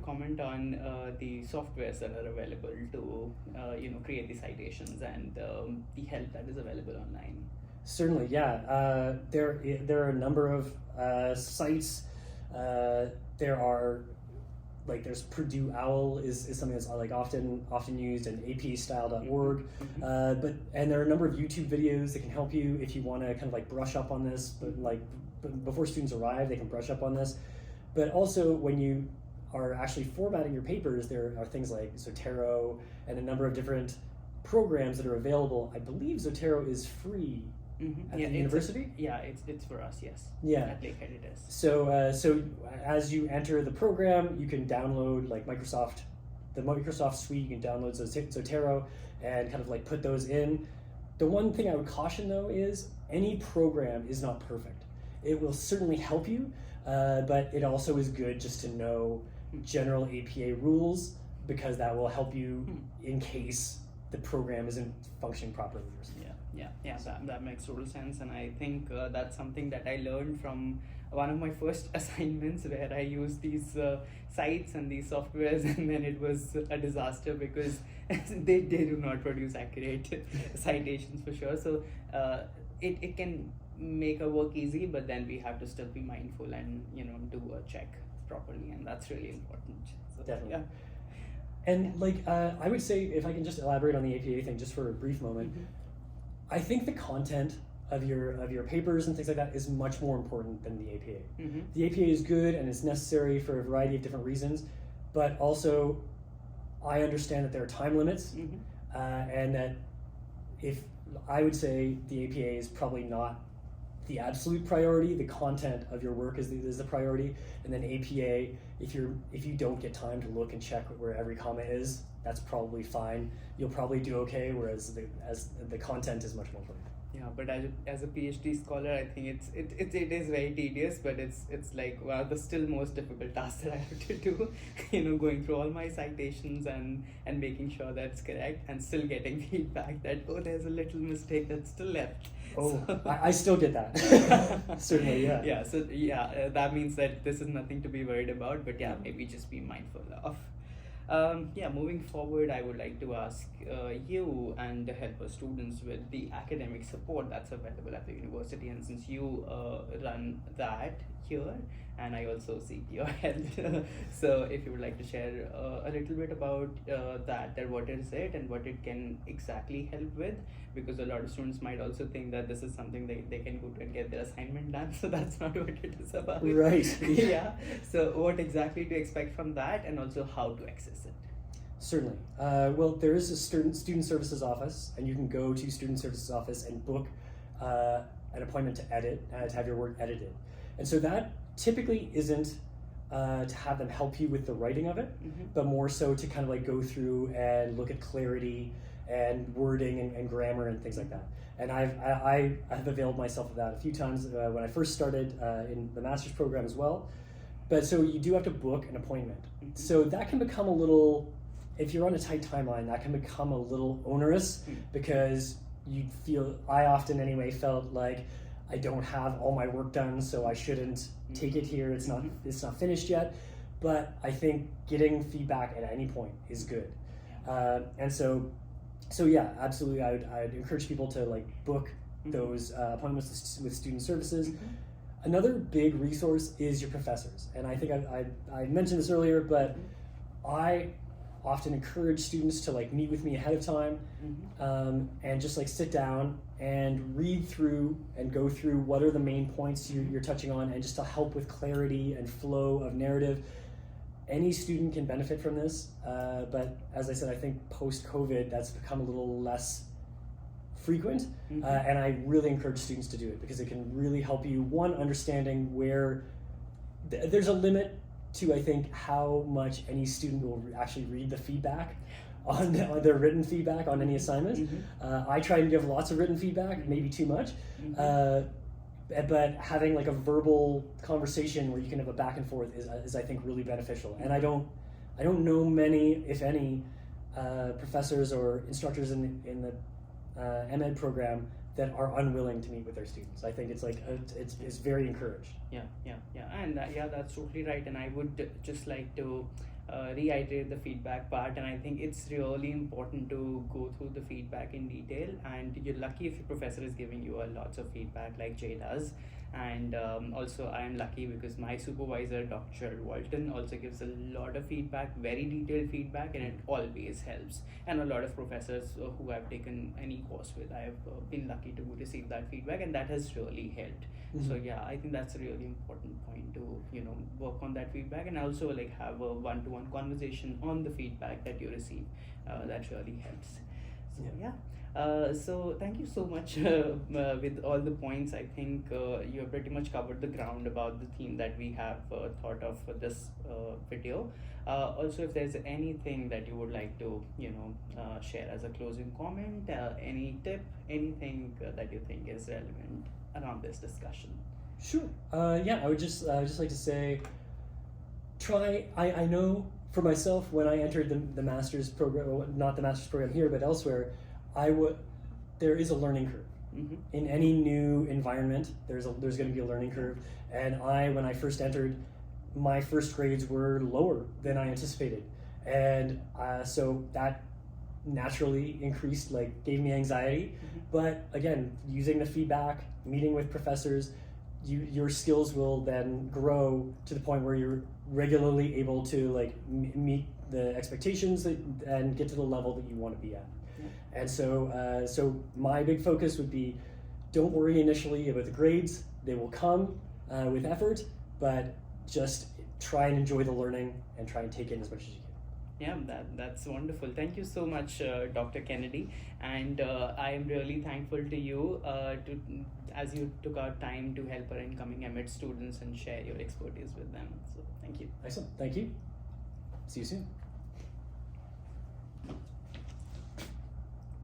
comment on the softwares that are available to create the citations and the help that is available online. Certainly, yeah. There are a number of sites. There are there's Purdue OWL is something that's often used, and apastyle.org. And there are a number of YouTube videos that can help you if you want to kind of brush up on this, but before students arrive, they can brush up on this. But also when you are actually formatting your papers, there are things like Zotero and a number of different programs that are available. I believe Zotero is free at the university. It's for us, yes. Yeah. At Lakehead it is. So as you enter the program, you can download the Microsoft suite. You can download Zotero and kind of put those in. The one thing I would caution though is any program is not perfect. It will certainly help you, but it also is good just to know general APA rules, because that will help you in case the program isn't functioning properly. That makes total sense, and I think that's something that I learned from one of my first assignments, where I used these sites and these softwares, and then it was a disaster because they do not produce accurate citations for sure. So it can make our work easy, but then we have to still be mindful and do a check properly, and that's really important. So, definitely. Yeah. And I would say, if I can just elaborate on the APA thing just for a brief moment, I think the content of your papers and things like that is much more important than the APA. The APA is good and it's necessary for a variety of different reasons, but also I understand that there are time limits, and that if I would say the APA is probably not the absolute priority. The content of your work is the priority, and then APA, if you don't get time to look and check where every comma is, that's probably fine. You'll probably do okay, whereas the content is much more important. Yeah, but as a PhD scholar, I think it is very tedious, but it's like one of the still most difficult tasks that I have to do. Going through all my citations and making sure that's correct, and still getting feedback that there's a little mistake that's still left. I still get that. Certainly, yeah. Yeah, so that means that this is nothing to be worried about, but maybe just be mindful of. Moving forward, I would like to ask you and help our students with the academic support that's available at the university, and since you run that here, and I also seek your help. So if you would like to share a little bit about that what is it and what it can exactly help with, because a lot of students might also think that this is something they can go to and get their assignment done, so that's not what it is about. Right. Yeah. So what exactly to expect from that, and also how to access it? Certainly. Well, there is a student services office, and you can go to student services office and book an appointment to have your work edited. And so that typically isn't to have them help you with the writing of it, but more so to kind of go through and look at clarity and wording and grammar and things like that. And I have availed myself of that a few times when I first started in the master's program as well. But so you do have to book an appointment. So that can become a little, if you're on a tight timeline, that can become a little onerous, because I often anyway felt like I don't have all my work done, so I shouldn't take it here. It's not finished yet. But I think getting feedback at any point is good. And so yeah, absolutely. I'd encourage people to book those appointments with student services. Another big resource is your professors, and I think I mentioned this earlier, but I often encourage students to meet with me ahead of time, and just sit down and read through and go through what are the main points you're touching on, and just to help with clarity and flow of narrative. Any student can benefit from this, but as I said, I think post-COVID that's become a little less frequent, and I really encourage students to do it, because it can really help you, one, understanding where there's a limit to, I think, how much any student will actually read the feedback on their written feedback on any assignment. I try and give lots of written feedback, maybe too much, but having a verbal conversation where you can have a back and forth is I think really beneficial. And I don't know many, if any, professors or instructors in the MEd program that are unwilling to meet with their students. I think it's very encouraged. And that's totally right. And I would just like to reiterate the feedback part, and I think it's really important to go through the feedback in detail. And you're lucky if your professor is giving you a lots of feedback like Jay does. And also, I am lucky because my supervisor, Dr. Gerald Walton, also gives a lot of feedback, very detailed feedback, and it always helps. And a lot of professors who I've taken any course with, I have been lucky to receive that feedback, and that has really helped. So yeah, I think that's a really important point to work on that feedback, and also like have a one-to-one conversation on the feedback that you receive. That really helps. So yeah. So thank you so much with all the points. I think you have pretty much covered the ground about the theme that we have thought of for this video. Also, if there's anything that you would like to share as a closing comment, any tip, anything that you think is relevant around this discussion. Sure. Yeah, I would just like to say, I know for myself, when I entered the master's program, well, not the master's program here, but elsewhere, there is a learning curve. Mm-hmm. In any new environment, there's going to be a learning curve. And when I first entered, my first grades were lower than I anticipated. And so that naturally increased, gave me anxiety. Mm-hmm. But again, using the feedback, meeting with professors, your skills will then grow to the point where you're regularly able to meet the expectations and get to the level that you want to be at. Yeah. And so my big focus would be, don't worry initially about the grades. They will come with effort, but just try and enjoy the learning and try and take in as much as you can. Yeah, that's wonderful. Thank you so much, Dr. Kennedy, and I am really thankful to you as you took our time to help our incoming MEd students and share your expertise with them. So thank you. Excellent. Thank you. See you soon.